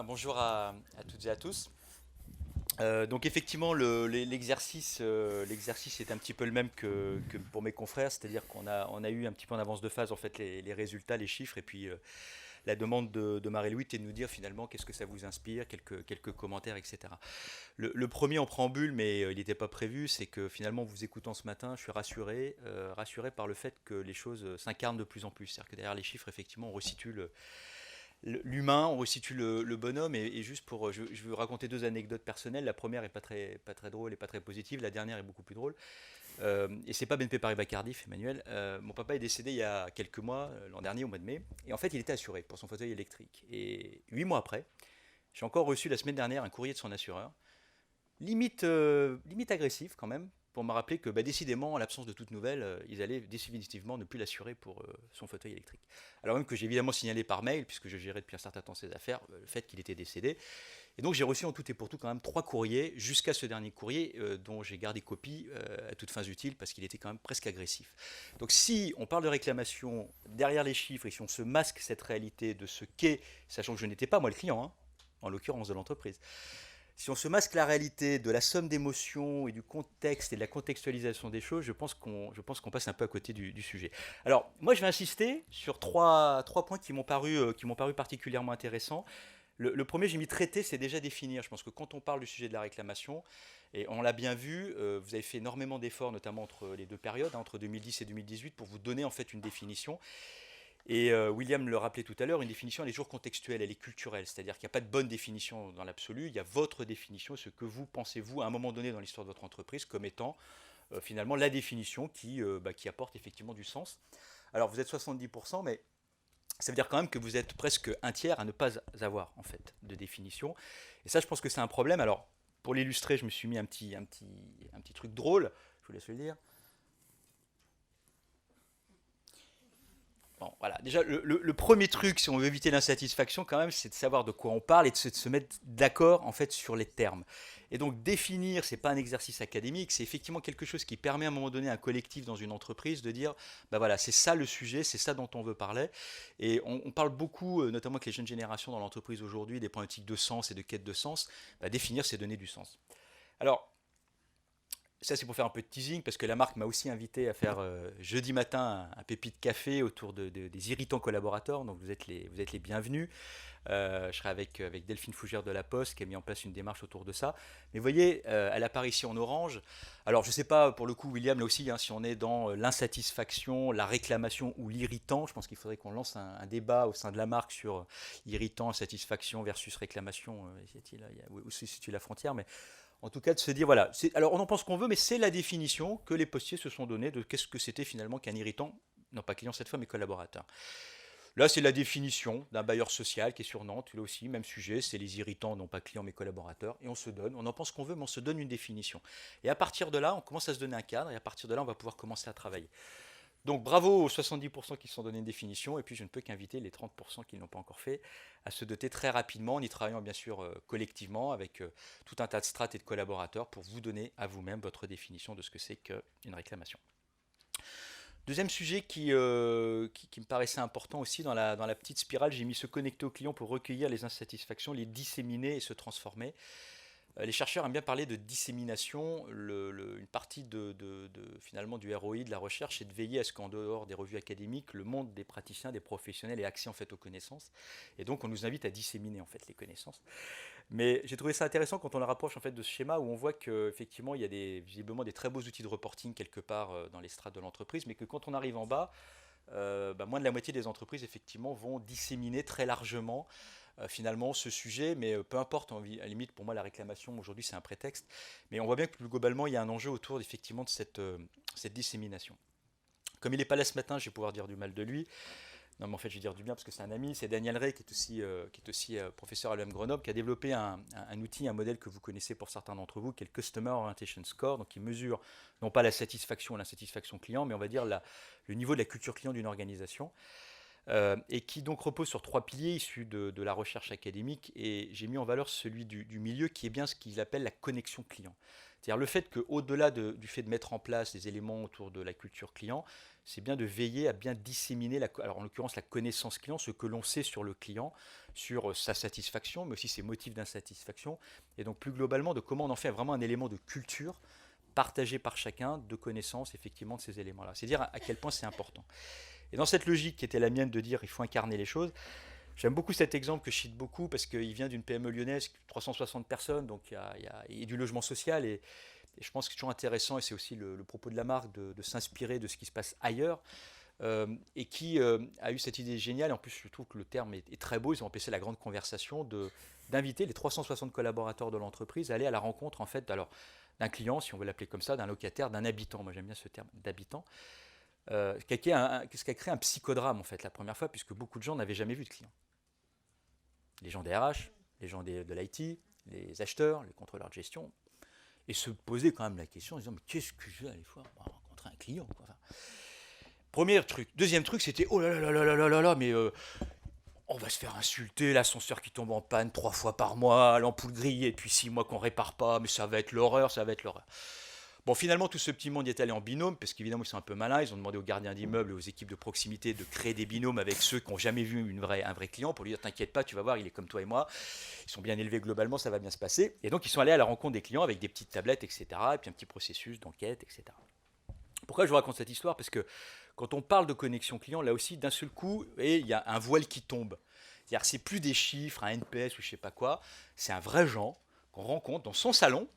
Bonjour à toutes et à tous. Donc effectivement, l'exercice est un petit peu le même que pour mes confrères, c'est-à-dire qu'on a eu un petit peu en avance de phase en fait les résultats, les chiffres, et puis la demande de Marie-Louise était de nous dire finalement qu'est-ce que ça vous inspire, quelques commentaires, etc. Le premier en préambule, mais il n'était pas prévu, c'est que finalement, vous écoutant ce matin, je suis rassuré par le fait que les choses s'incarnent de plus en plus. C'est-à-dire que derrière les chiffres, effectivement, on resitue l'humain, on resitue le bonhomme. Et juste pour, je vais vous raconter deux anecdotes personnelles. La première est pas très drôle et pas très positive. La dernière est beaucoup plus drôle. Et c'est pas BNP Paribas Cardiff, Emmanuel. Mon papa est décédé il y a quelques mois, l'an dernier, au mois de mai. Et en fait, il était assuré pour son fauteuil électrique. Et 8 mois après, j'ai encore reçu la semaine dernière un courrier de son assureur limite agressif quand même, pour me rappeler que décidément, en l'absence de toute nouvelle, ils allaient définitivement ne plus l'assurer pour son fauteuil électrique. Alors même que j'ai évidemment signalé par mail, puisque je gérais depuis un certain temps ses affaires, le fait qu'il était décédé. Et donc j'ai reçu en tout et pour tout quand même 3 courriers, jusqu'à ce dernier courrier dont j'ai gardé copie à toutes fins utiles, parce qu'il était quand même presque agressif. Donc si on parle de réclamation derrière les chiffres, et si on se masque cette réalité de ce qu'est, sachant que je n'étais pas moi le client, hein, en l'occurrence de l'entreprise, si on se masque la réalité de la somme d'émotions et du contexte et de la contextualisation des choses, je pense qu'on passe un peu à côté du sujet. Alors, moi, je vais insister sur trois points qui m'ont paru particulièrement intéressants. Le premier, j'ai mis traiter, c'est déjà définir. Je pense que quand on parle du sujet de la réclamation, et on l'a bien vu, vous avez fait énormément d'efforts, notamment entre les deux périodes, hein, entre 2010 et 2018, pour vous donner en fait une définition. Et William le rappelait tout à l'heure, une définition elle est toujours contextuelle, elle est culturelle, c'est-à-dire qu'il n'y a pas de bonne définition dans l'absolu, il y a votre définition, ce que vous pensez vous à un moment donné dans l'histoire de votre entreprise comme étant finalement la définition qui apporte effectivement du sens. Alors vous êtes 70%, mais ça veut dire quand même que vous êtes presque un tiers à ne pas avoir en fait de définition. Et ça je pense que c'est un problème. Alors pour l'illustrer, je me suis mis un petit truc drôle, je vous laisse le dire. Bon, voilà. Déjà, le premier truc, si on veut éviter l'insatisfaction, quand même, c'est de savoir de quoi on parle et de se mettre d'accord, en fait, sur les termes. Et donc, définir, c'est pas un exercice académique, c'est effectivement quelque chose qui permet à un moment donné à un collectif dans une entreprise de dire, bah voilà, c'est ça le sujet, c'est ça dont on veut parler. Et on parle beaucoup, notamment avec les jeunes générations dans l'entreprise aujourd'hui, des problématiques de sens et de quête de sens. Bah, définir, c'est donner du sens. Alors, ça, c'est pour faire un peu de teasing, parce que la marque m'a aussi invité à faire jeudi matin un pépite café autour des irritants collaborateurs. Donc vous êtes les bienvenus. Je serai avec Delphine Fougère de La Poste qui a mis en place une démarche autour de ça. Mais vous voyez, elle apparaît ici en orange. Alors je ne sais pas pour le coup, William, là aussi, hein, si on est dans l'insatisfaction, la réclamation ou l'irritant. Je pense qu'il faudrait qu'on lance un débat au sein de la marque sur irritant, satisfaction versus réclamation. Où se situe la frontière, mais en tout cas, de se dire, voilà, alors on en pense qu'on veut, mais c'est la définition que les postiers se sont donnée de qu'est-ce que c'était finalement qu'un irritant, non pas client cette fois, mais collaborateur. Là, c'est la définition d'un bailleur social qui est sur Nantes, là aussi, même sujet, c'est les irritants, non pas clients, mais collaborateurs, et on en pense qu'on veut, mais on se donne une définition. Et à partir de là, on commence à se donner un cadre, et à partir de là, on va pouvoir commencer à travailler. Donc bravo aux 70% qui se sont donné une définition, et puis je ne peux qu'inviter les 30% qui ne l'ont pas encore fait à se doter très rapidement, en y travaillant bien sûr collectivement avec tout un tas de strates et de collaborateurs pour vous donner à vous-même votre définition de ce que c'est qu'une réclamation. Deuxième sujet qui me paraissait important aussi dans la petite spirale, j'ai mis se connecter aux clients pour recueillir les insatisfactions, les disséminer et se transformer. Les chercheurs aiment bien parler de dissémination. Une partie finalement du ROI, de la recherche, c'est de veiller à ce qu'en dehors des revues académiques, le monde des praticiens, des professionnels ait accès en fait aux connaissances. Et donc on nous invite à disséminer en fait les connaissances. Mais j'ai trouvé ça intéressant quand on le rapproche en fait de ce schéma où on voit qu'effectivement il y a visiblement des très beaux outils de reporting quelque part dans les strates de l'entreprise, mais que quand on arrive en bas, moins de la moitié des entreprises effectivement vont disséminer très largement finalement ce sujet, mais peu importe, à la limite pour moi la réclamation aujourd'hui c'est un prétexte, mais on voit bien que plus globalement il y a un enjeu autour effectivement de cette dissémination. Comme il n'est pas là ce matin, je vais pouvoir dire du mal de lui. Non, mais en fait, je vais dire du bien parce que c'est un ami. C'est Daniel Rey, qui est aussi professeur à l'EM Grenoble, qui a développé un outil, un modèle que vous connaissez pour certains d'entre vous, qui est le Customer Orientation Score, donc qui mesure non pas la satisfaction ou l'insatisfaction client, mais on va dire le niveau de la culture client d'une organisation. Et qui donc repose sur 3 piliers issus de la recherche académique. Et j'ai mis en valeur celui du milieu qui est bien ce qu'il appelle la connexion client. C'est-à-dire le fait qu'au-delà du fait de mettre en place des éléments autour de la culture client, c'est bien de veiller à bien disséminer, alors en l'occurrence la connaissance client, ce que l'on sait sur le client, sur sa satisfaction, mais aussi ses motifs d'insatisfaction, et donc plus globalement de comment on en fait vraiment un élément de culture partagé par chacun, de connaissance effectivement de ces éléments-là. C'est dire à quel point c'est important. Et dans cette logique qui était la mienne de dire il faut incarner les choses, j'aime beaucoup cet exemple que je cite beaucoup parce qu'il vient d'une PME lyonnaise, 360 personnes, donc il y a du logement social et je pense que c'est toujours intéressant, et c'est aussi le propos de la marque, de s'inspirer de ce qui se passe ailleurs, et qui a eu cette idée géniale, et en plus je trouve que le terme est très beau, ils ont appelé ça la grande conversation, d'inviter les 360 collaborateurs de l'entreprise à aller à la rencontre en fait, alors, d'un client, si on veut l'appeler comme ça, d'un locataire, d'un habitant, moi j'aime bien ce terme d'habitant, ce qui a créé un psychodrame en fait la première fois, puisque beaucoup de gens n'avaient jamais vu de client. Les gens des RH, les gens de l'IT, les acheteurs, les contrôleurs de gestion, et se poser quand même la question en disant mais qu'est-ce que je vais aller faire pour rencontrer un client quoi. Enfin, premier truc. Deuxième truc, c'était oh là là là là là là là, mais on va se faire insulter, l'ascenseur qui tombe en panne 3 fois par mois, l'ampoule grillée, et puis 6 mois qu'on répare pas, mais ça va être l'horreur, ça va être l'horreur. Bon, finalement, tout ce petit monde y est allé en binôme, parce qu'évidemment, ils sont un peu malins. Ils ont demandé aux gardiens d'immeubles et aux équipes de proximité de créer des binômes avec ceux qui n'ont jamais vu un vrai client pour lui dire t'inquiète pas, tu vas voir, il est comme toi et moi. Ils sont bien élevés globalement, ça va bien se passer. Et donc, ils sont allés à la rencontre des clients avec des petites tablettes, etc. Et puis un petit processus d'enquête, etc. Pourquoi je vous raconte cette histoire? Parce que quand on parle de connexion client, là aussi, d'un seul coup, il y a un voile qui tombe. C'est-à-dire c'est plus des chiffres, un NPS ou je sais pas quoi. C'est un vrai gens qu'on rencontre dans son salon.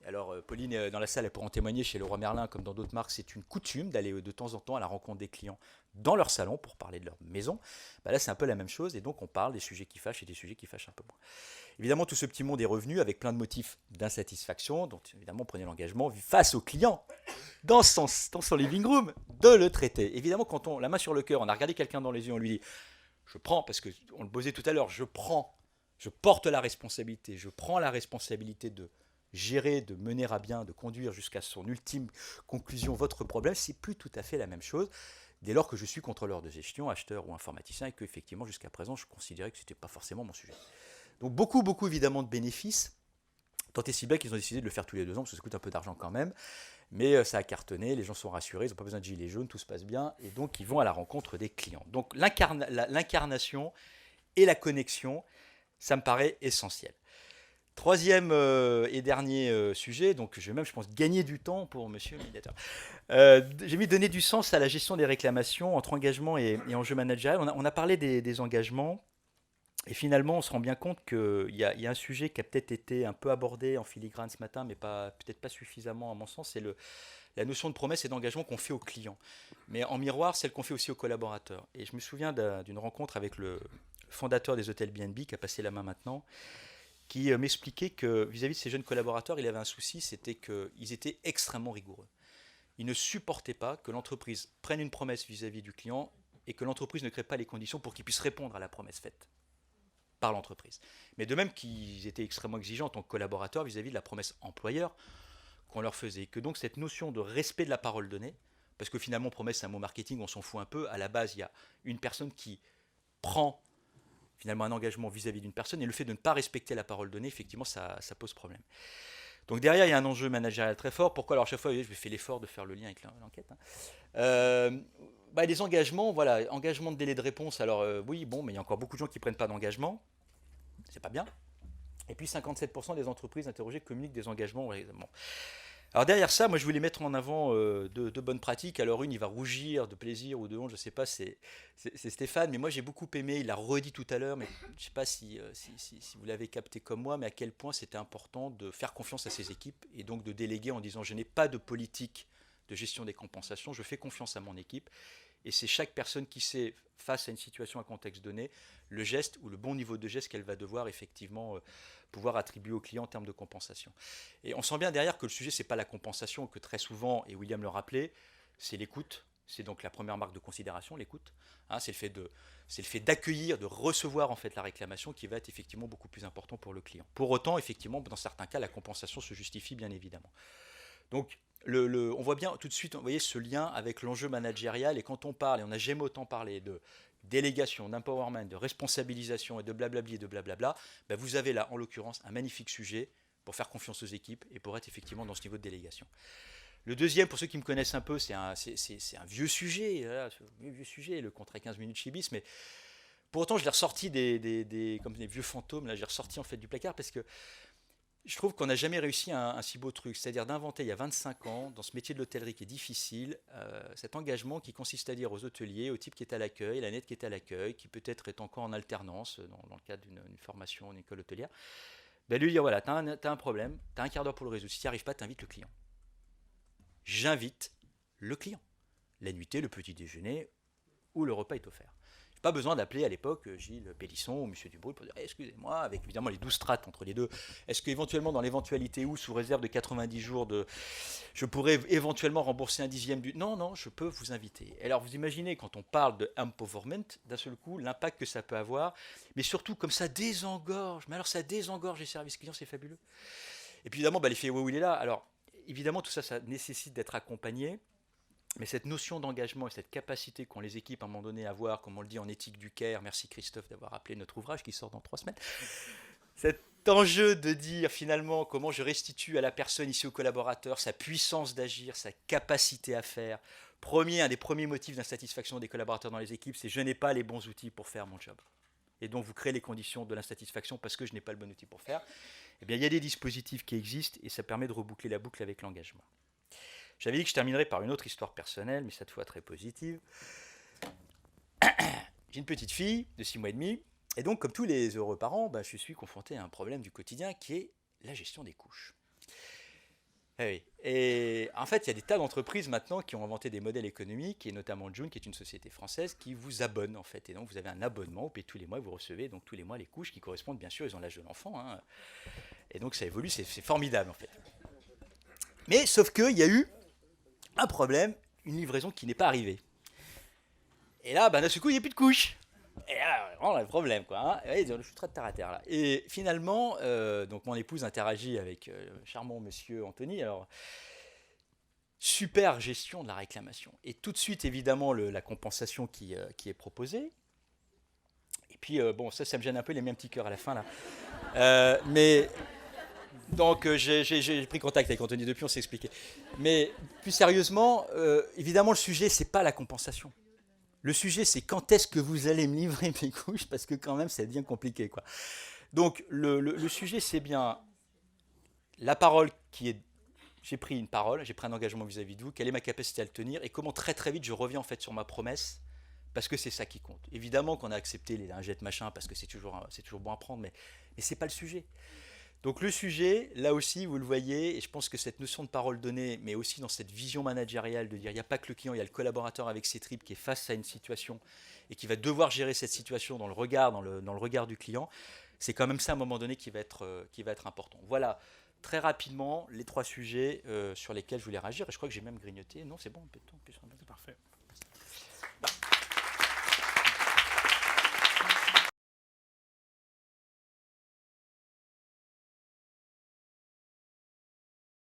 Alors, Pauline, dans la salle, elle pourra en témoigner, chez Leroy Merlin, comme dans d'autres marques, c'est une coutume d'aller de temps en temps à la rencontre des clients dans leur salon pour parler de leur maison. Bah là, c'est un peu la même chose, et donc on parle des sujets qui fâchent et des sujets qui fâchent un peu moins. Évidemment, tout ce petit monde est revenu avec plein de motifs d'insatisfaction, donc évidemment, on prenait l'engagement face au client, dans son living room, de le traiter. Évidemment, quand on la main sur le cœur, on a regardé quelqu'un dans les yeux, on lui dit je prends, parce qu'on le posait tout à l'heure, je porte la responsabilité, je prends la responsabilité de gérer, de mener à bien, de conduire jusqu'à son ultime conclusion votre problème, c'est plus tout à fait la même chose dès lors que je suis contrôleur de gestion, acheteur ou informaticien et que effectivement jusqu'à présent je considérais que ce n'était pas forcément mon sujet. Donc beaucoup évidemment de bénéfices, tant et si bien qu'ils ont décidé de le faire tous les 2 ans parce que ça coûte un peu d'argent quand même, mais ça a cartonné, les gens sont rassurés, ils n'ont pas besoin de gilets jaunes, tout se passe bien et donc ils vont à la rencontre des clients. Donc l'incarnation et la connexion, ça me paraît essentiel. Troisième et dernier sujet, donc je vais même, je pense, gagner du temps pour monsieur le médiateur. J'ai mis donner du sens à la gestion des réclamations entre engagement et enjeux managériels. On a parlé des engagements, et finalement, on se rend bien compte qu'il y a un sujet qui a peut-être été un peu abordé en filigrane ce matin, mais peut-être pas suffisamment à mon sens, c'est la notion de promesse et d'engagement qu'on fait aux clients. Mais en miroir, celle qu'on fait aussi aux collaborateurs. Et je me souviens d'une rencontre avec le fondateur des hôtels B&B qui a passé la main maintenant, qui m'expliquait que vis-à-vis de ses jeunes collaborateurs, il avait un souci, c'était qu'ils étaient extrêmement rigoureux. Ils ne supportaient pas que l'entreprise prenne une promesse vis-à-vis du client et que l'entreprise ne crée pas les conditions pour qu'il puisse répondre à la promesse faite par l'entreprise. Mais de même qu'ils étaient extrêmement exigeants en tant que collaborateurs vis-à-vis de la promesse employeur qu'on leur faisait. Et que donc cette notion de respect de la parole donnée, parce que finalement promesse c'est un mot marketing, on s'en fout un peu, à la base il y a une personne qui prend finalement un engagement vis-à-vis d'une personne, et le fait de ne pas respecter la parole donnée, effectivement, ça pose problème. Donc derrière, il y a un enjeu managérial très fort. Pourquoi? Alors, à chaque fois, je fais l'effort de faire le lien avec l'enquête. Les engagements, voilà, engagement de délai de réponse. Alors, oui, bon, mais il y a encore beaucoup de gens qui ne prennent pas d'engagement. C'est pas bien. Et puis, 57% des entreprises interrogées communiquent des engagements. Bon. Alors derrière ça, moi je voulais mettre en avant deux bonnes pratiques. Alors une, il va rougir de plaisir ou de honte, je ne sais pas, c'est Stéphane, mais moi j'ai beaucoup aimé, il l'a redit tout à l'heure, mais je ne sais pas si vous l'avez capté comme moi, mais à quel point c'était important de faire confiance à ses équipes et donc de déléguer en disant je n'ai pas de politique de gestion des compensations, je fais confiance à mon équipe. Et c'est chaque personne qui sait, face à une situation, à contexte donné, le geste ou le bon niveau de geste qu'elle va devoir effectivement pouvoir attribuer au client en termes de compensation. Et on sent bien derrière que le sujet, ce n'est pas la compensation, que très souvent, et William le rappelait, c'est l'écoute. C'est donc la première marque de considération, l'écoute. Hein, c'est le fait d'accueillir, de recevoir en fait la réclamation qui va être effectivement beaucoup plus important pour le client. Pour autant, effectivement, dans certains cas, la compensation se justifie bien évidemment. Donc, on voit bien tout de suite, vous voyez, ce lien avec l'enjeu managérial. Et quand on parle, et on n'a jamais autant parlé de délégation, d'empowerment, de responsabilisation et de blablabli et de blablabla, ben vous avez là, en l'occurrence, un magnifique sujet pour faire confiance aux équipes et pour être effectivement dans ce niveau de délégation. Le deuxième, pour ceux qui me connaissent un peu, c'est un vieux sujet, voilà, vieux sujet, le contrat 15 minutes chez Bis, mais pour autant, je l'ai ressorti comme des vieux fantômes, là, j'ai ressorti en fait du placard parce que je trouve qu'on n'a jamais réussi un si beau truc, c'est-à-dire d'inventer il y a 25 ans, dans ce métier de l'hôtellerie qui est difficile, cet engagement qui consiste à dire aux hôteliers, au type qui est à l'accueil, la nette qui est à l'accueil, qui peut-être est encore en alternance dans le cadre d'une formation en école hôtelière, ben lui dire voilà, t'as un problème, t'as un quart d'heure pour le résoudre, si tu n'y arrives pas, t'invites le client. J'invite le client. La nuitée, le petit déjeuner ou le repas est offert. Pas besoin d'appeler à l'époque Gilles Pélisson ou Monsieur Dubrouille pour dire excusez-moi, avec évidemment les 12 strates entre les deux. Est-ce qu'éventuellement, dans l'éventualité où, sous réserve de 90 jours, je pourrais éventuellement rembourser un dixième du. Non, non, je peux vous inviter. Et alors, vous imaginez, quand on parle de empowerment, d'un seul coup, l'impact que ça peut avoir, mais surtout, comme ça désengorge. Mais alors, ça désengorge les services clients, c'est fabuleux. Et puis, évidemment, l'effet wow, il est là. Alors, évidemment, tout ça, ça nécessite d'être accompagné. Mais cette notion d'engagement et cette capacité qu'ont les équipes à un moment donné à avoir, comme on le dit en éthique du Caire, merci Christophe d'avoir appelé notre ouvrage qui sort dans 3 semaines, cet enjeu de dire finalement comment je restitue à la personne ici au collaborateur sa puissance d'agir, sa capacité à faire. Un des premiers motifs d'insatisfaction des collaborateurs dans les équipes, c'est je n'ai pas les bons outils pour faire mon job. Et donc vous créez les conditions de l'insatisfaction parce que je n'ai pas le bon outil pour faire. Eh bien il y a des dispositifs qui existent et ça permet de reboucler la boucle avec l'engagement. J'avais dit que je terminerais par une autre histoire personnelle, mais cette fois très positive. J'ai une petite fille de 6 mois et demi, et donc, comme tous les heureux parents, je suis confronté à un problème du quotidien qui est la gestion des couches. Oui. Et en fait, il y a des tas d'entreprises maintenant qui ont inventé des modèles économiques, et notamment June, qui est une société française, qui vous abonne en fait. Et donc, vous avez un abonnement, vous payez tous les mois, vous recevez donc tous les mois les couches qui correspondent bien sûr, ils ont l'âge de l'enfant. Hein. Et donc, ça évolue, c'est formidable en fait. Mais sauf qu'il y a eu un problème, une livraison qui n'est pas arrivée. Et là, d'un seul coup, il n'y a plus de couches. Et là, vraiment, on a le problème, quoi. Hein. Et je suis très terre à terre, là. Et finalement, donc mon épouse interagit avec le charmant monsieur Anthony. Alors, super gestion de la réclamation. Et tout de suite, évidemment, la compensation qui est proposée. Et puis, bon, ça me gêne un peu, il a mis un petit cœur à la fin, là. Mais donc j'ai pris contact avec Anthony depuis, on s'est expliqué. Mais plus sérieusement, évidemment, le sujet, c'est pas la compensation. Le sujet, c'est quand est-ce que vous allez me livrer mes couches, parce que quand même, ça devient compliqué, quoi. Donc, le sujet, c'est bien la parole qui est. J'ai pris une parole, j'ai pris un engagement vis-à-vis de vous, quelle est ma capacité à le tenir, et comment très très vite je reviens en fait sur ma promesse, parce que c'est ça qui compte. Évidemment qu'on a accepté les lingettes machin, parce que c'est toujours bon à prendre, mais c'est pas le sujet. Donc le sujet, là aussi, vous le voyez, et je pense que cette notion de parole donnée, mais aussi dans cette vision managériale de dire il n'y a pas que le client, il y a le collaborateur avec ses tripes qui est face à une situation et qui va devoir gérer cette situation dans le regard du client, c'est quand même ça à un moment donné qui va être important. Voilà, très rapidement, les 3 sujets sur lesquels je voulais réagir, et je crois que j'ai même grignoté. Non, c'est bon, un peu de temps. C'est parfait.